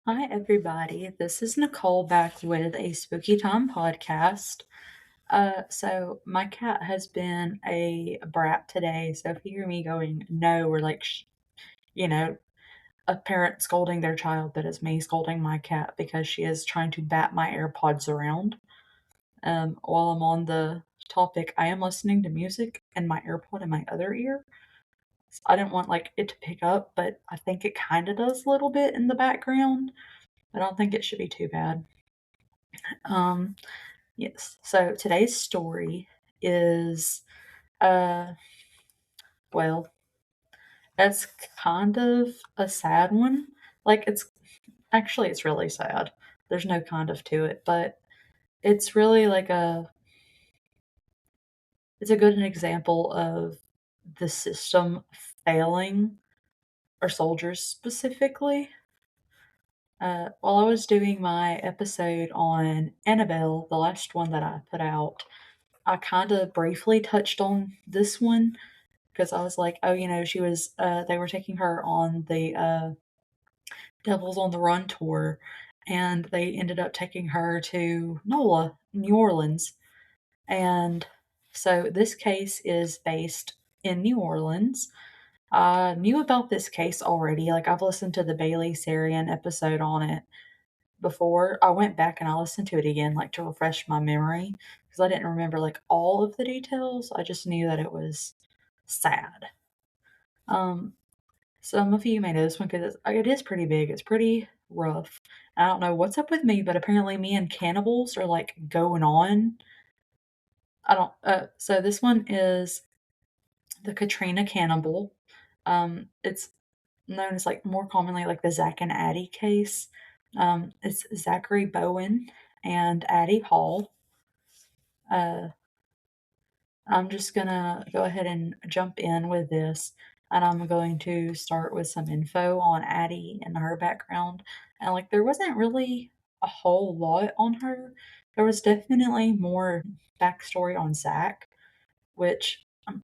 Hi, everybody. This is Nicole back with a Spooky Time podcast. So my cat has been a brat today. So if you hear me going no, or like, you know, a parent scolding their child, that is me scolding my cat because she is trying to bat my AirPods around. While I'm on the topic, I am listening to music and my AirPod in my other ear. So I didn't want like it to pick up, but I think it kind of does a little bit in the background. I don't think it should be too bad. Um, Yes. So today's story is, uh, well, it's kind of a sad one. Like, it's really sad. There's no kind of to it, but it's really like it's a good example of the system failing our soldiers specifically. While I was doing my episode on Annabelle, the last one that I put out, I kind of briefly touched on this one because I was like, oh, they were taking her on the Devils on the Run tour, and they ended up taking her to NOLA, New Orleans. And so this case is based in New Orleans. I knew about this case already. Like, I've listened to the Bailey Sarian episode on it before. I went back and I listened to it again, like to refresh my memory, because I didn't remember like all of the details. I just knew that it was sad. Um, Some of you may know this one because it is pretty big. It's pretty rough. I don't know what's up with me, but apparently me and cannibals are like going on. I don't. So this one is the Katrina Cannibal. It's known as like more commonly like the Zack and Addie case. It's Zackery, Bowen and Addie Hall. Uh, I'm just gonna go ahead and jump in with this, and I'm going to start with some info on Addie and her background. And like, there wasn't really a whole lot on her. There was definitely more backstory on Zack, which I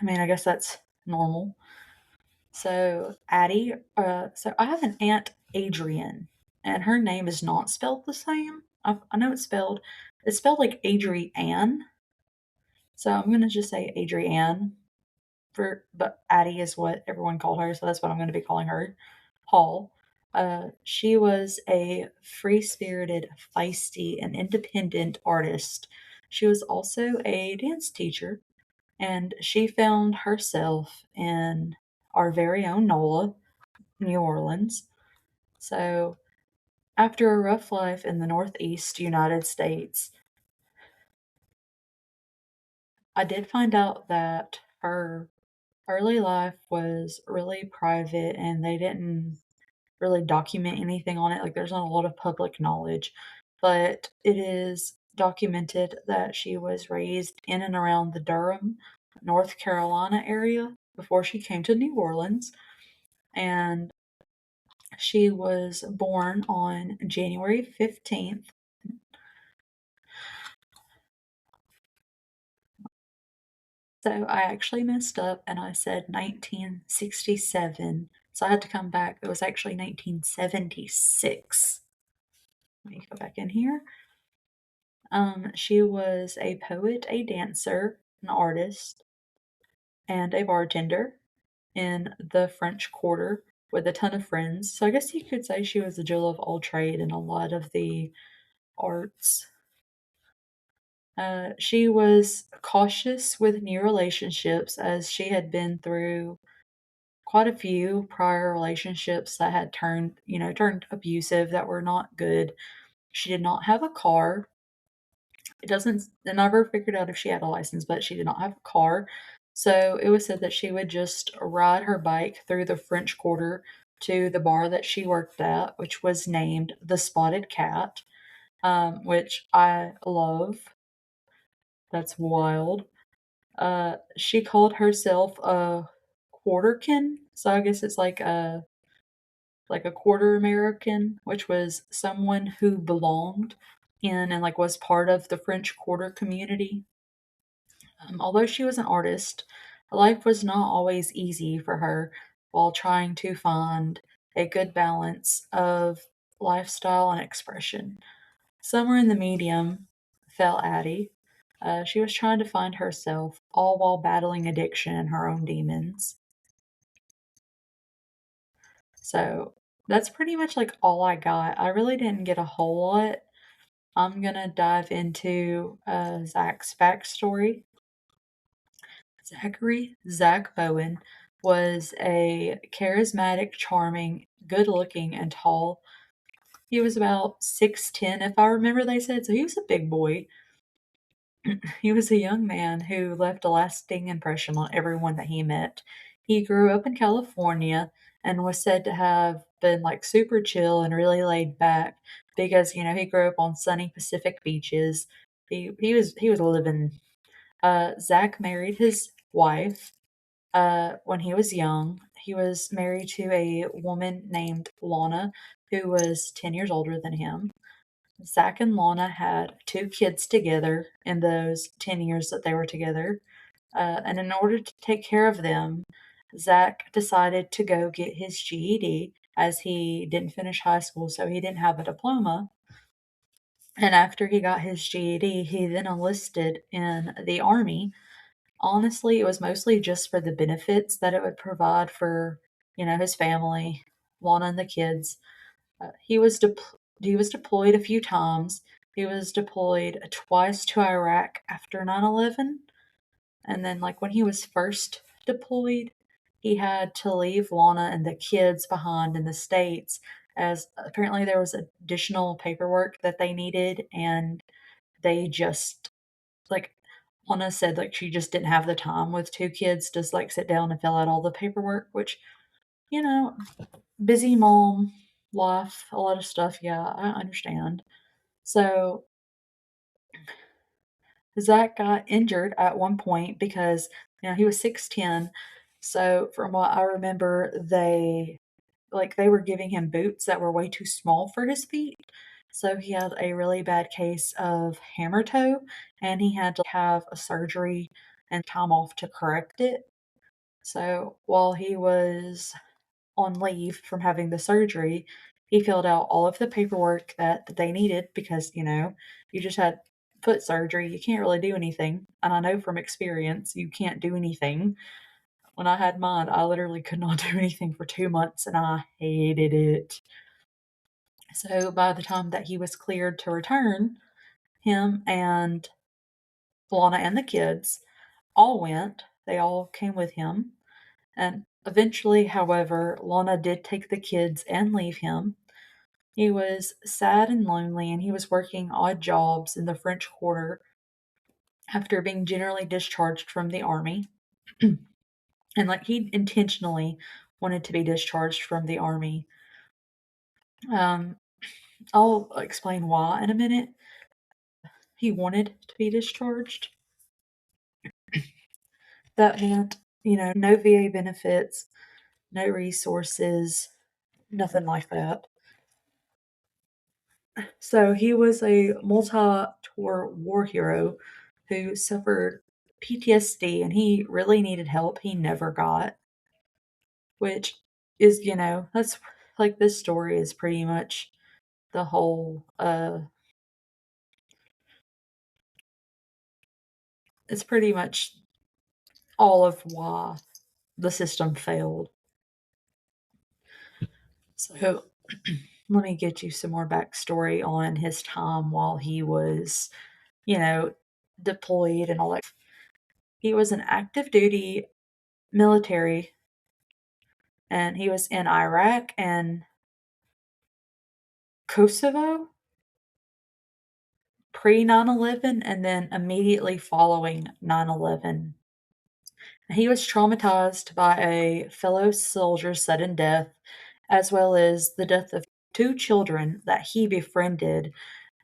mean, I guess that's normal. So Addie, so I have an aunt Adrianne, and her name is not spelled the same. I know it's spelled like Adrienne. So I'm gonna just say Adrianne but Addie is what everyone called her, so that's what I'm going to be calling her. Hall. She was a free spirited, feisty, and independent artist. She was also a dance teacher, and she found herself in our very own NOLA, New Orleans. So, after a rough life in the Northeast United States, I did find out that her early life was really private and they didn't really document anything on it. Like, there's not a lot of public knowledge, but it is documented that she was raised in and around the Durham, North Carolina area before she came to New Orleans. And she was born on January 15th. So I actually messed up and I said 1967. So I had to come back. It was actually 1976. Let me go back in here. She was a poet, a dancer, an artist, and a bartender in the French Quarter with a ton of friends. So I guess you could say she was a Jill of all trade in a lot of the arts. She was cautious with new relationships as she had been through quite a few prior relationships that had turned abusive, that were not good. She did not have a car. It doesn't I never figured out if she had a license, but she did not have a car. So it was said that she would just ride her bike through the French Quarter to the bar that she worked at, which was named the Spotted Cat, which I love. That's wild. She called herself a quarterkin, so I guess it's like a quarter American, which was someone who belonged in and like was part of the French Quarter community. Although she was an artist, life was not always easy for her while trying to find a good balance of lifestyle and expression. Somewhere in the medium fell Addie. She was trying to find herself, all while battling addiction and her own demons. So that's pretty much like all I got. I really didn't get a whole lot. I'm gonna dive into Zack's backstory. Zack Bowen was a charismatic, charming, good looking, and tall. He was about 6'10", if I remember they said, so he was a big boy. He was a young man who left a lasting impression on everyone that he met. He grew up in California and was said to have been like super chill and really laid back because he grew up on sunny Pacific beaches. He was living. Zack married his wife when he was young. He was married to a woman named Lana, who was 10 years older than him. Zack and Lana had two kids together in those 10 years that they were together. And in order to take care of them, Zack decided to go get his GED as he didn't finish high school, so he didn't have a diploma. And after he got his GED, he then enlisted in the Army. Honestly, it was mostly just for the benefits that it would provide for, his family, Lana and the kids. He was deployed a few times. He was deployed twice to Iraq after 9/11, and then like when he was first deployed, he had to leave Lana and the kids behind in the States as apparently there was additional paperwork that they needed, and they just like Lana said like she just didn't have the time with two kids to like sit down and fill out all the paperwork, which you know busy mom life, a lot of stuff. Yeah, I understand. So Zach got injured at one point because he was 6'10". So from what I remember, they were giving him boots that were way too small for his feet. So he had a really bad case of hammer toe, and he had to have a surgery and time off to correct it. So while he was on leave from having the surgery, he filled out all of the paperwork that they needed because, you just had foot surgery. You can't really do anything. And I know from experience, you can't do anything. When I had mine, I literally could not do anything for 2 months and I hated it. So by the time that he was cleared to return, him and Lana and the kids all went. They all came with him. And eventually, however, Lana did take the kids and leave him. He was sad and lonely, and he was working odd jobs in the French Quarter after being generally discharged from the army. And like he intentionally wanted to be discharged from the army. Um, I'll explain why in a minute. He wanted to be discharged. That meant, no VA benefits, no resources, nothing like that. So he was a multi-tour war hero who suffered PTSD and he really needed help he never got, which is, that's like this story is pretty much the whole it's pretty much all of why the system failed. So let me get you some more backstory on his time while he was, you know, deployed and all that. He was an active duty military and he was in Iraq and Kosovo pre 9/11 and then immediately following 9/11. He was traumatized by a fellow soldier's sudden death, as well as the death of two children that he befriended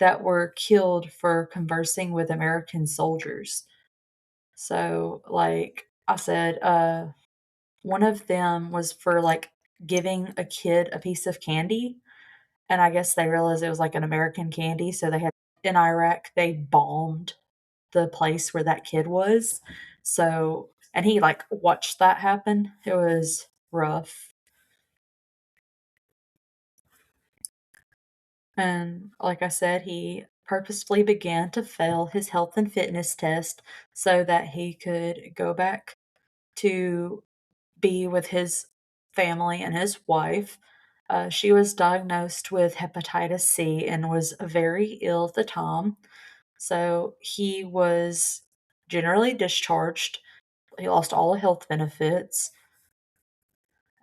that were killed for conversing with American soldiers. So, like I said, one of them was for like giving a kid a piece of candy. And I guess they realized it was like an American candy. So they had in Iraq, they bombed the place where that kid was. So, and he like watched that happen. It was rough. And like I said, he purposefully began to fail his health and fitness test so that he could go back to be with his family and his wife. She was diagnosed with hepatitis C and was very ill at the time. So he was generally discharged. He lost all the health benefits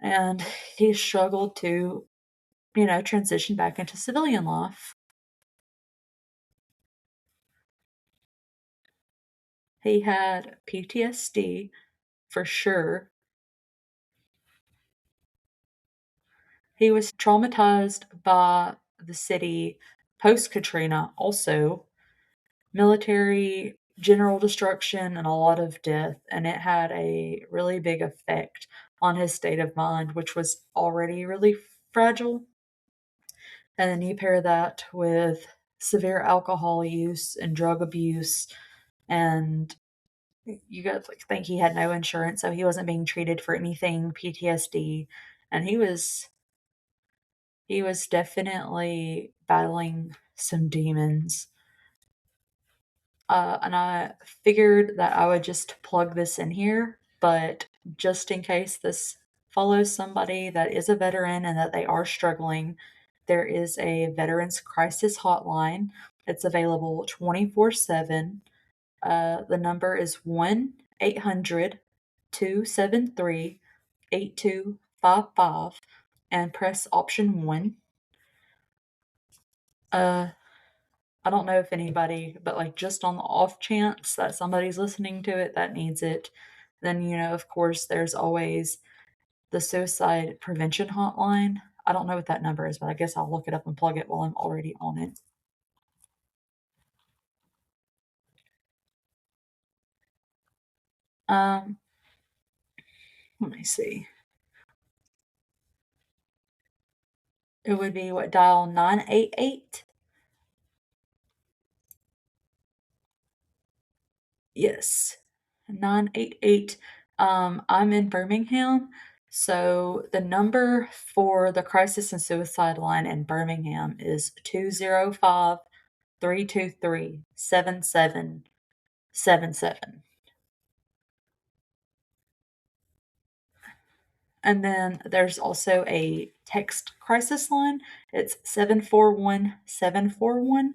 and he struggled to, transition back into civilian life. He had PTSD for sure. He was traumatized by the city post Katrina, also military general destruction and a lot of death, and it had a really big effect on his state of mind, which was already really fragile. And then you pair that with severe alcohol use and drug abuse, and you got like think he had no insurance, so he wasn't being treated for anything PTSD, and he was definitely battling some demons. And I figured that I would just plug this in here, but just in case this follows somebody that is a veteran and that they are struggling, there is a Veterans Crisis Hotline. It's available 24/7. The number is 1-800-273-8255 and press option 1. Uh, I don't know if anybody, but like just on the off chance that somebody's listening to it that needs it, then, of course, there's always the suicide prevention hotline. I don't know what that number is, but I guess I'll look it up and plug it while I'm already on it. Um, Let me see. It would be what, dial 988? Yes, 988. I'm in Birmingham. So the number for the crisis and suicide line in Birmingham is 205-323-7777. And then there's also a text crisis line. It's 741-741.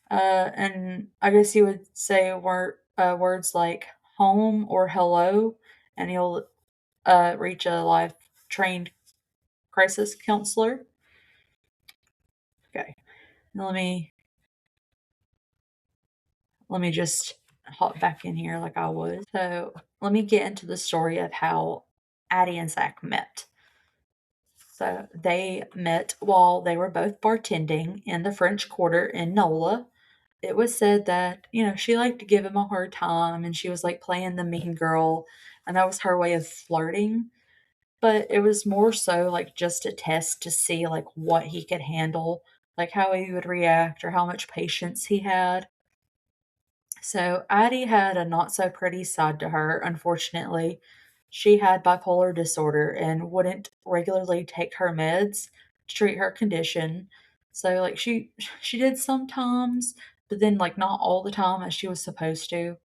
And I guess you would say words like home or hello, and you'll reach a live trained crisis counselor. Okay, let me just hop back in here like I was. So let me get into the story of how Addie and Zack met. So they met while they were both bartending in the French Quarter in NOLA. It was said that, she liked to give him a hard time and she was like playing the mean girl, and that was her way of flirting. But it was more so like just a test to see like what he could handle, like how he would react or how much patience he had. So Addie had a not so pretty side to her, unfortunately. She had bipolar disorder and wouldn't regularly take her meds to treat her condition. So like she did sometimes, but then like not all the time as she was supposed to.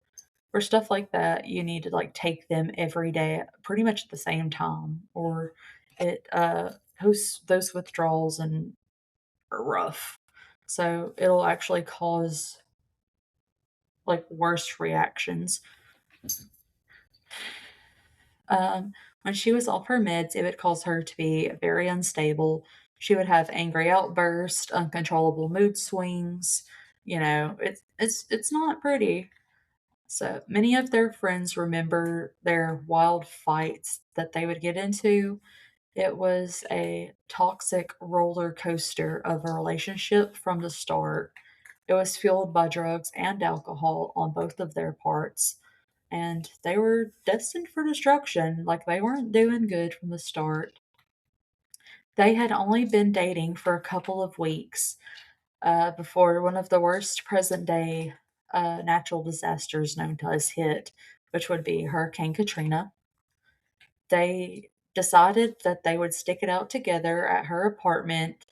For stuff like that, you need to like take them every day, pretty much at the same time, or it those withdrawals and are rough. So it'll actually cause like worse reactions. When she was off her meds, it would cause her to be very unstable. She would have angry outbursts, uncontrollable mood swings. It's not pretty. So many of their friends remember their wild fights that they would get into. It was a toxic roller coaster of a relationship from the start. It was fueled by drugs and alcohol on both of their parts, and they were destined for destruction. Like, they weren't doing good from the start. They had only been dating for a couple of weeks before one of the worst present day natural disasters known to us hit, which would be Hurricane Katrina. They decided that they would stick it out together at her apartment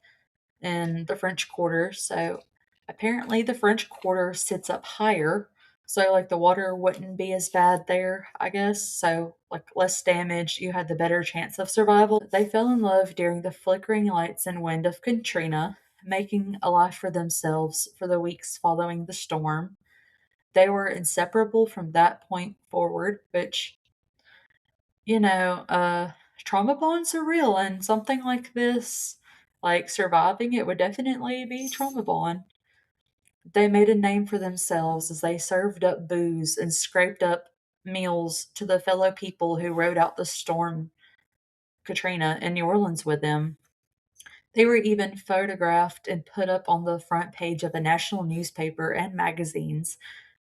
in the French Quarter. So apparently the French Quarter sits up higher. So like the water wouldn't be as bad there, I guess. So like less damage, you had the better chance of survival. They fell in love during the flickering lights and wind of Katrina, making a life for themselves for the weeks following the storm. They were inseparable from that point forward, which, you know, trauma bonds are real, and something like this, like surviving it, would definitely be trauma bond. They made a name for themselves as they served up booze and scraped up meals to the fellow people who rode out the storm Katrina in New Orleans with them. They were even photographed and put up on the front page of a national newspaper and magazines.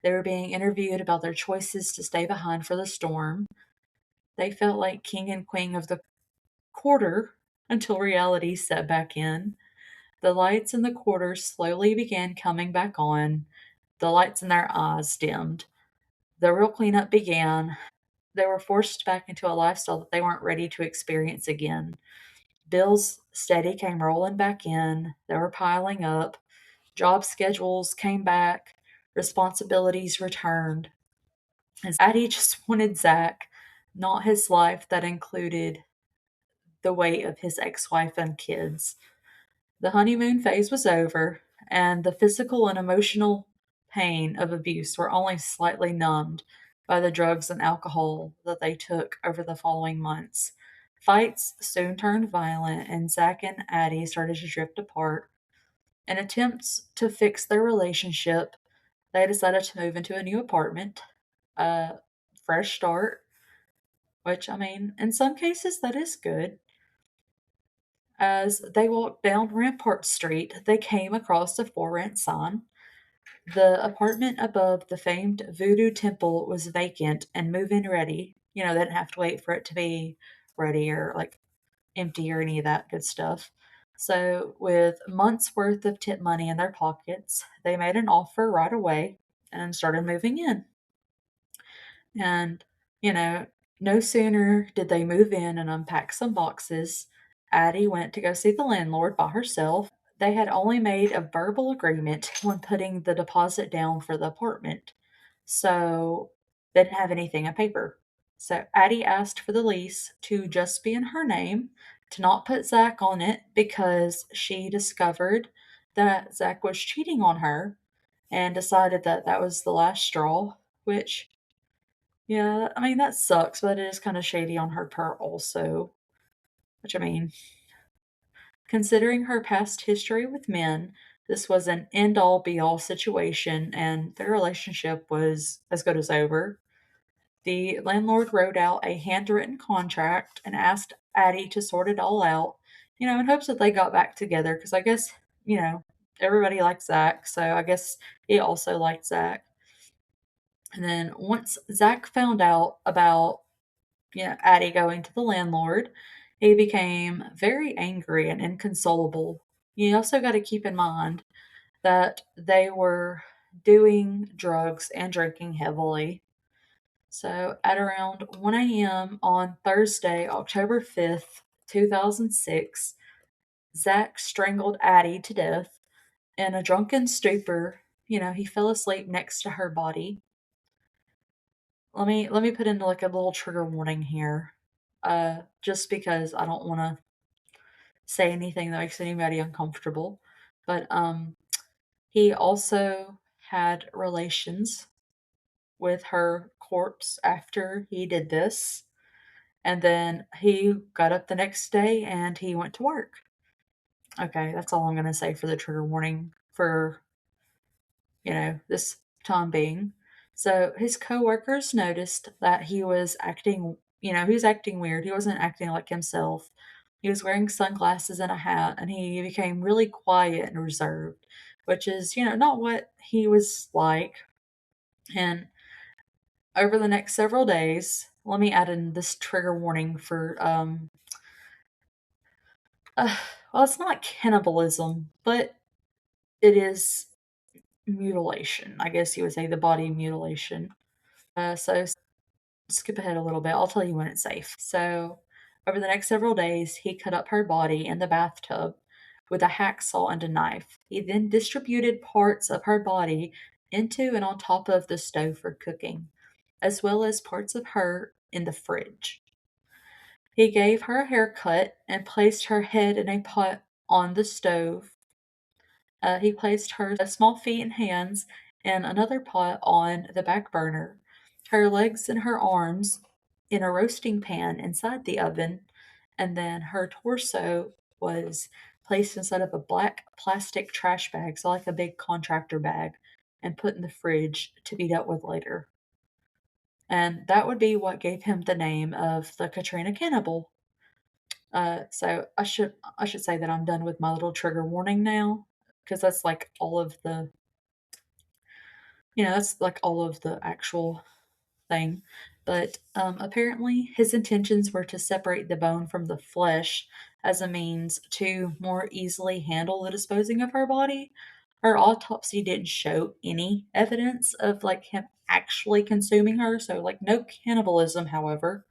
They were being interviewed about their choices to stay behind for the storm. They felt like king and queen of the quarter until reality set back in. The lights in the quarter slowly began coming back on. The lights in their eyes dimmed. The real cleanup began. They were forced back into a lifestyle that they weren't ready to experience again. Bills steady came rolling back in. They were piling up. Job schedules came back. Responsibilities returned. As Addie just wanted Zack, not his life that included the weight of his ex wife and kids. The honeymoon phase was over, and the physical and emotional pain of abuse were only slightly numbed by the drugs and alcohol that they took over the following months. Fights soon turned violent, and Zack and Addie started to drift apart. In attempts to fix their relationship, they decided to move into a new apartment, a fresh start, which, I mean, in some cases, that is good. As they walked down Rampart Street, they came across a for rent sign. The apartment above the famed Voodoo Temple was vacant and move in ready. You know, they didn't have to wait for it to be ready or like empty or any of that good stuff. So, with months worth of tip money in their pockets, they made an offer right away and started moving in. And, you know, no sooner did they move in and unpack some boxes, Addie went to go see the landlord by herself. They had only made a verbal agreement when putting the deposit down for the apartment, so they didn't have anything on paper. So Addie asked for the lease to just be in her name, to not put Zack on it because she discovered that Zack was cheating on her and decided that that was the last straw, which, yeah, I mean, that sucks, but it is kind of shady on her part also. Which, I mean, considering her past history with men, this was an end all be all situation, and their relationship was as good as over. The landlord wrote out a handwritten contract and asked Addie to sort it all out, you know, in hopes that they got back together, because I guess, you know, everybody likes Zack, so I guess he also liked Zack. And then once Zack found out about, you know, Addie going to the landlord, he became very angry and inconsolable. You also got to keep in mind that they were doing drugs and drinking heavily. So at around 1 a.m. on Thursday, October 5th, 2006, Zack strangled Addie to death in a drunken stupor. You know, he fell asleep next to her body. Let me put in like a little trigger warning here. Just because I don't want to say anything that makes anybody uncomfortable. But he also had relations with her corpse after he did this. And then he got up the next day and he went to work. Okay, that's all I'm going to say for the trigger warning for, you know, this time being. So his coworkers noticed that he was acting, you know, he was acting weird. He wasn't acting like himself. He was wearing sunglasses and a hat, and he became really quiet and reserved, which is, you know, not what he was like. And over the next several days, let me add in this trigger warning for, uh, well, it's not cannibalism, but it is mutilation. I guess you would say the body mutilation. So skip ahead a little bit. I'll tell you when it's safe. So, over the next several days, he cut up her body in the bathtub with a hacksaw and a knife. He then distributed parts of her body into and on top of the stove for cooking, as well as parts of her in the fridge. He gave her a haircut and placed her head in a pot on the stove. He placed her small feet and hands in another pot on the back burner, her legs and her arms in a roasting pan inside the oven, and then her torso was placed inside of a black plastic trash bag, so like a big contractor bag, and put in the fridge to be dealt with later. And that would be what gave him the name of the Katrina Cannibal. So I should say that I'm done with my little trigger warning now, because that's like all of the that's like all of the actual thing. But apparently, his intentions were to separate the bone from the flesh as a means to more easily handle the disposing of her body. Her autopsy didn't show any evidence of like him actually consuming her, so like no cannibalism, however.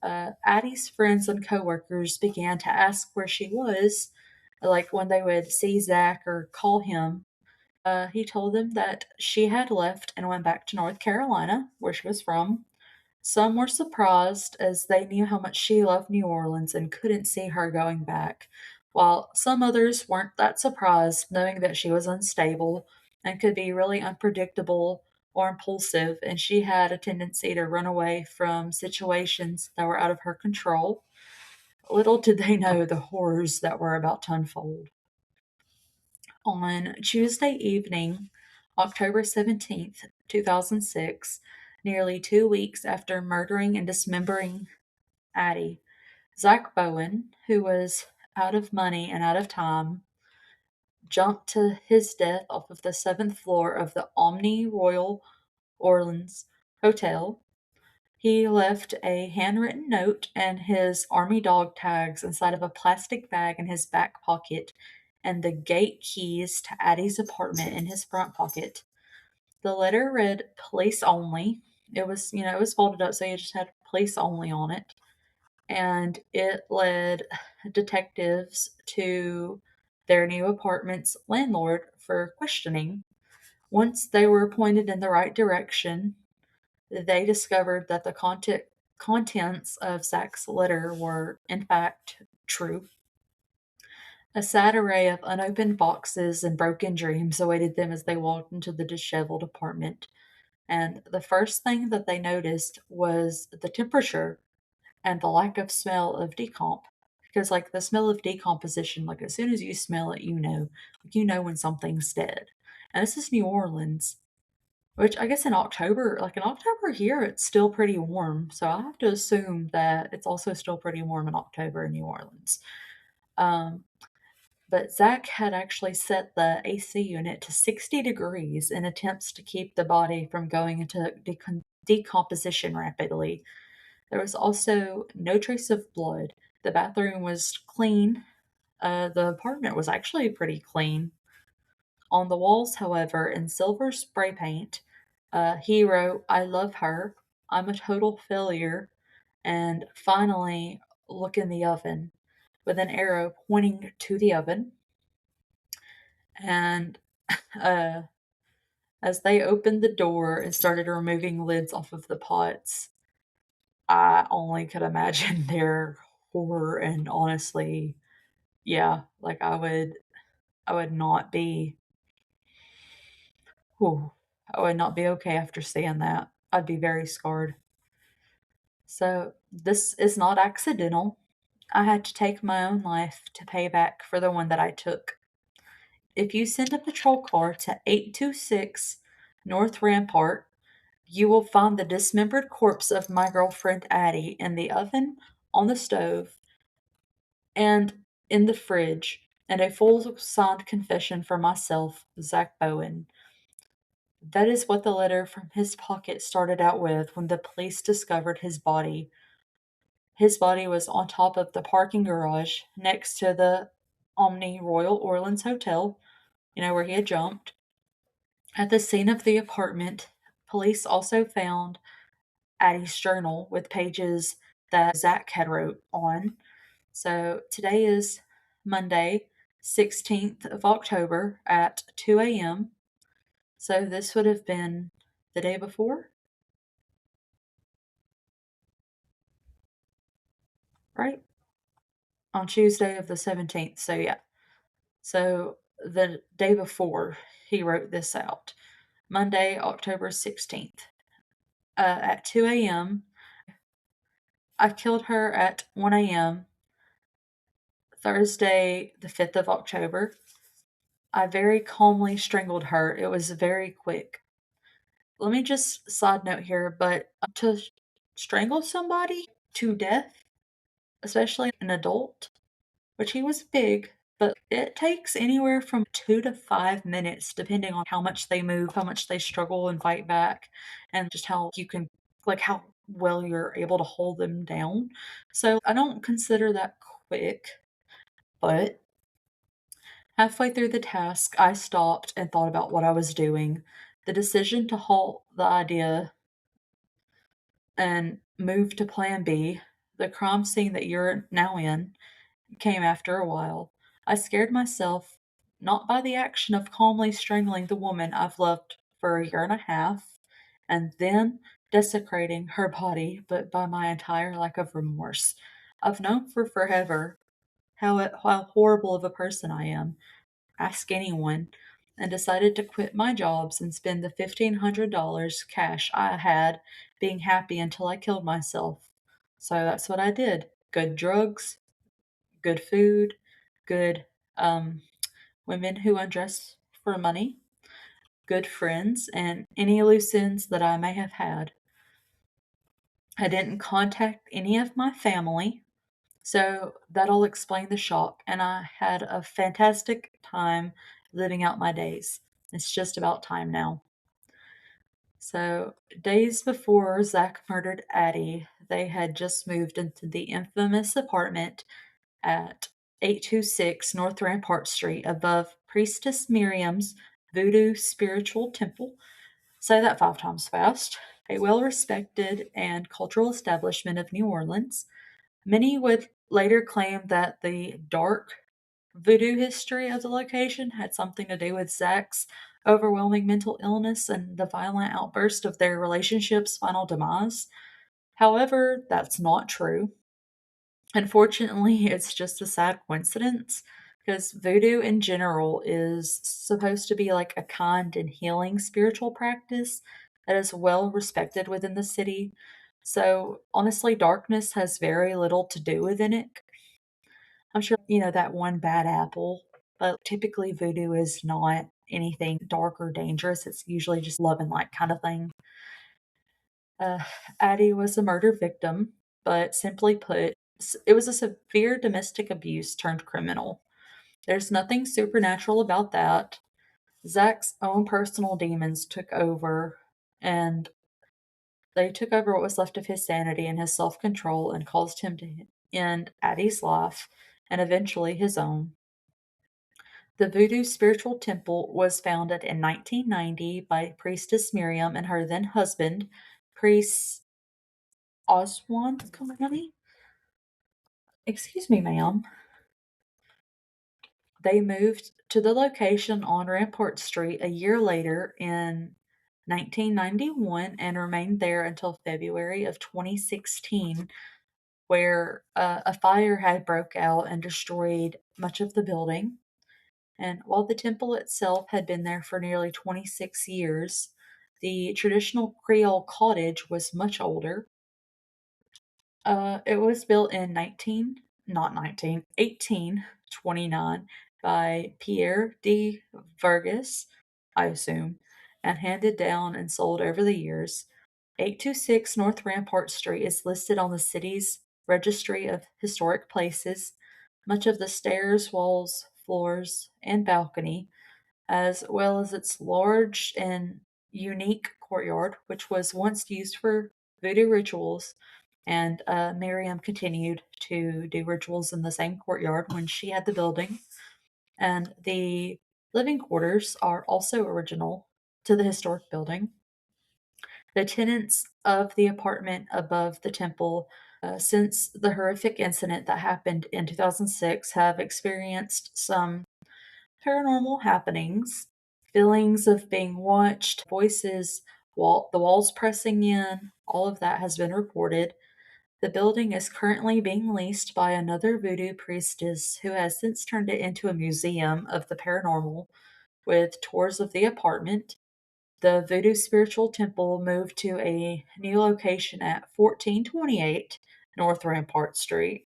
Addie's friends and coworkers began to ask where she was, like when they would see Zack or call him. He told them that she had left and went back to North Carolina, where she was from. Some were surprised as they knew how much she loved New Orleans and couldn't see her going back, while some others weren't that surprised, knowing that she was unstable and could be really unpredictable or impulsive, and she had a tendency to run away from situations that were out of her control. Little did they know the horrors that were about to unfold. On Tuesday evening, October 17th, 2006, nearly 2 weeks after murdering and dismembering Addie, Zack Bowen, who was out of money and out of time, jumped to his death off of the seventh floor of the Omni Royal Orleans Hotel. He left a handwritten note and his army dog tags inside of a plastic bag in his back pocket and the gate keys to Addie's apartment in his front pocket. The letter read police only. It was folded up so you just had police only on it. And it led detectives to their new apartment's landlord for questioning. Once they were pointed in the right direction, they discovered that the contents of Zack's letter were, in fact, true. A sad array of unopened boxes and broken dreams awaited them as they walked into the disheveled apartment. And the first thing that they noticed was the temperature and the lack of smell of decomp. Because, like, the smell of decomposition, like, as soon as you smell it, you know when something's dead. And this is New Orleans. Which I guess in October here, it's still pretty warm. So I have to assume that it's also still pretty warm in October in New Orleans. Um, but Zach had actually set the AC unit to 60 degrees in attempts to keep the body from going into decomposition rapidly. There was also no trace of blood. The bathroom was clean. The apartment was actually pretty clean. On the walls, however, in silver spray paint, he wrote, "I love her. I'm a total failure." And finally, "look in the oven," with an arrow pointing to the oven. And uh, as they opened the door and started removing lids off of the pots, I only could imagine their horror and honestly, yeah, like I would not be, whew, I would not be okay after seeing that. I'd be very scarred. So, this is not accidental. I had to take my own life to pay back for the one that I took. If you send a patrol car to 826 North Rampart, you will find the dismembered corpse of my girlfriend Addie in the oven, on the stove, and in the fridge, and a full signed confession for myself, Zack Bowen. That is what the letter from his pocket started out with when the police discovered his body. His body was on top of the parking garage next to the Omni Royal Orleans Hotel, where he had jumped. At the scene of the apartment, police also found Addie's journal with pages that Zach had wrote on. So today is Monday, 16th of October at 2 a.m. So this would have been the day before, right? On Tuesday of the 17th. So, yeah. So the day before, he wrote this out. Monday, October 16th, at 2 a.m. I killed her at 1 a.m. Thursday, the 5th of October. I very calmly strangled her. It was very quick. Let me just side note here, but to strangle somebody to death, especially an adult, which he was big, but it takes anywhere from 2 to 5 minutes, depending on how much they move, how much they struggle and fight back, and just how you can, like, how well you're able to hold them down. So I don't consider that quick, but halfway through the task, I stopped and thought about what I was doing. The decision to halt the idea and move to plan B, the crime scene that you're now in, came after a while. I scared myself not by the action of calmly strangling the woman I've loved for a year and a half and then desecrating her body, but by my entire lack of remorse. I've known for forever how horrible of a person I am. Ask anyone. And decided to quit my jobs and spend the $1,500 cash I had being happy until I killed myself. So that's what I did. Good drugs, good food, good um, women who undress for money, good friends, and any loose ends that I may have had. I didn't contact any of my family, so that'll explain the shock, and I had a fantastic time living out my days. It's just about time now. So, days before Zack murdered Addie, they had just moved into the infamous apartment at 826 North Rampart Street above Priestess Miriam's Voodoo Spiritual Temple. Say that 5 times fast. A well respected and cultural establishment of New Orleans. Many would later claim that the dark voodoo history of the location had something to do with Zach's overwhelming mental illness and the violent outburst of their relationship's final demise. However, that's not true. Unfortunately, it's just a sad coincidence because voodoo in general is supposed to be like a kind and healing spiritual practice that is well respected within the city. So, honestly, darkness has very little to do with it. I'm sure, that one bad apple, but typically voodoo is not anything dark or dangerous. It's usually just love and light kind of thing. Uh, Addie was a murder victim, but simply put, it was a severe domestic abuse turned criminal. There's nothing supernatural about that. Zach's own personal demons took over, and they took over what was left of his sanity and his self control and caused him to end Addie's life and eventually his own. The Voodoo Spiritual Temple was founded in 1990 by Priestess Miriam and her then husband, Priest Oswan Company. Excuse me, ma'am. They moved to the location on Rampart Street a year later in 1991 and remained there until February of 2016, where a fire had broke out and destroyed much of the building. And while the temple itself had been there for nearly 26 years, the traditional Creole cottage was much older. It was built in 1829 by Pierre de Vargas, I assume, and handed down and sold over the years. 826 North Rampart Street is listed on the city's Registry of Historic Places. Much of the stairs, walls, floors, and balcony, as well as its large and unique courtyard, which was once used for voodoo rituals. And Miriam continued to do rituals in the same courtyard when she had the building. And the living quarters are also original to the historic building. The tenants of the apartment above the temple Since the horrific incident that happened in 2006, have experienced some paranormal happenings, feelings of being watched, voices, the walls pressing in, all of that has been reported. The building is currently being leased by another voodoo priestess who has since turned it into a museum of the paranormal with tours of the apartment. The Voodoo Spiritual Temple moved to a new location at 1428 North Rampart Street,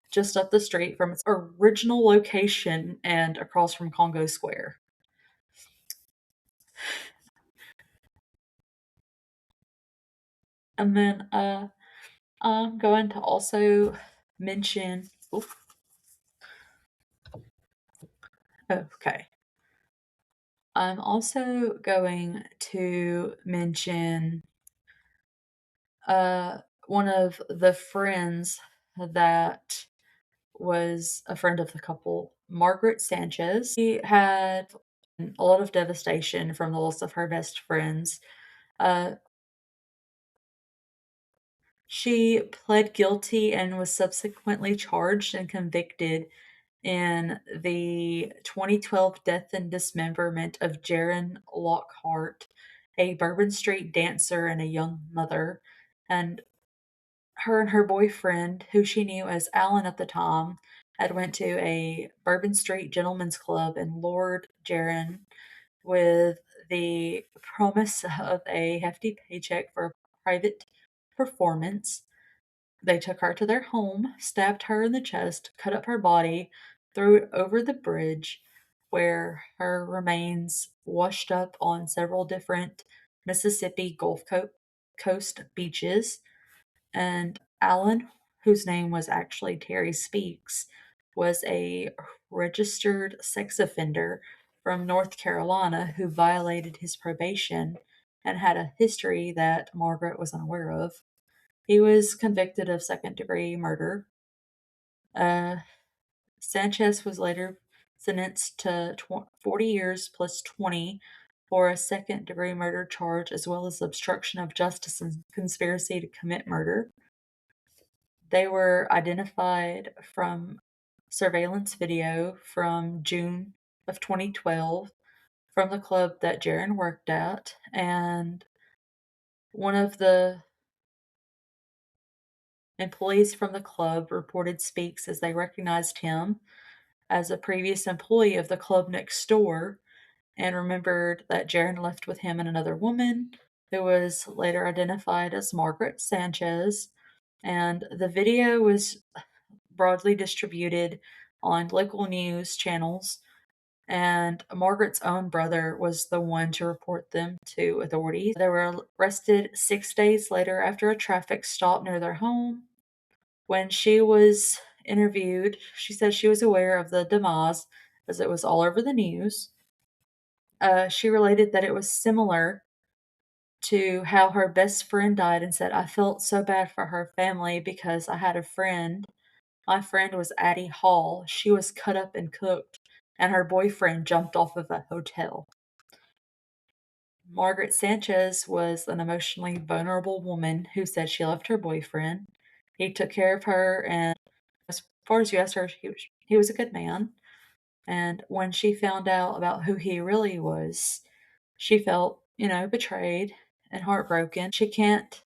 just up the street from its original location and across from Congo Square. And then I'm going to also mention. Oof, okay. I'm also going to mention uh, one of the friends that was a friend of the couple, Margaret Sanchez. She had a lot of devastation from the loss of her best friends. Uh, she pled guilty and was subsequently charged and convicted in the 2012 death and dismemberment of Jaron Lockhart, a Bourbon Street dancer and a young mother. And her boyfriend, who she knew as Alan at the time, had went to a Bourbon Street gentlemen's club and lured Jaron with the promise of a hefty paycheck for a private performance. They took her to their home, stabbed her in the chest, cut up her body, threw it over the bridge, where her remains washed up on several different Mississippi Coast beaches. And Alan, whose name was actually Terry Speaks, was a registered sex offender from North Carolina who violated his probation and had a history that Margaret was unaware of. He was convicted of second degree murder. Uh, Sanchez was later sentenced to 40 years plus 20 for a second degree murder charge, as well as obstruction of justice and conspiracy to commit murder. They were identified from surveillance video from June of 2012 from the club that Jaron worked at, and one of the employees from the club reported Speaks as they recognized him as a previous employee of the club next door and remembered that Jaron left with him and another woman who was later identified as Margaret Sanchez. And the video was broadly distributed on local news channels, and Margaret's own brother was the one to report them to authorities. They were arrested 6 days later after a traffic stop near their home. When she was interviewed, she said she was aware of the demise as it was all over the news. She related that it was similar to how her best friend died and said, I felt so bad for her family because I had a friend. My friend was Addie Hall. She was cut up and cooked, and her boyfriend jumped off of a hotel. Margaret Sanchez was an emotionally vulnerable woman who said she loved her boyfriend. He took care of her, and as far as you asked her, he was a good man. And when she found out about who he really was, she felt, betrayed and heartbroken. She can't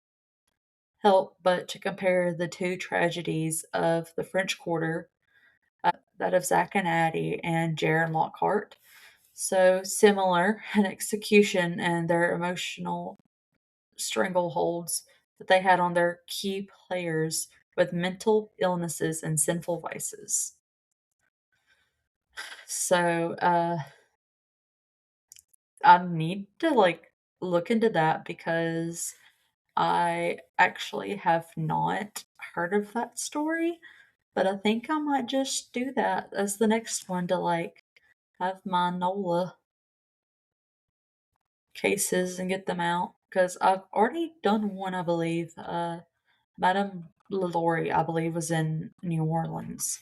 help but to compare the two tragedies of the French Quarter, that of Zack and Addie and Jaron Lockhart. So similar in execution and their emotional strangleholds that they had on their key players with mental illnesses and sinful vices. So I need to look into that because I actually have not heard of that story, but I think I might just do that as the next one to have my NOLA cases and get them out because I've already done one, I believe. Madame LaLaurie, I believe, was in New Orleans.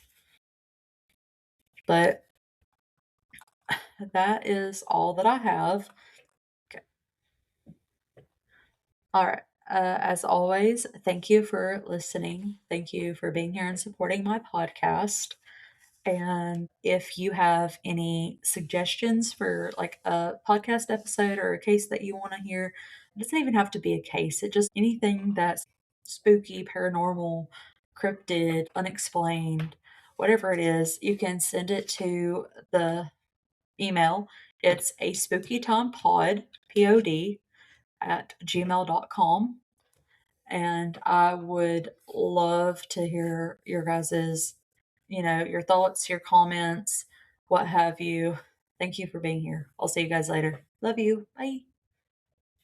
But that is all that I have. Okay. All right. As always, thank you for listening. Thank you for being here and supporting my podcast. And if you have any suggestions for like a podcast episode or a case that you want to hear, it doesn't even have to be a case. It just anything that's spooky, paranormal, cryptid, unexplained, whatever it is, you can send it to the email. It's a spooky time pod at gmail.com. And I would love to hear your guys's, your thoughts, your comments, what have you. Thank you for being here. I'll see you guys later. Love you. Bye.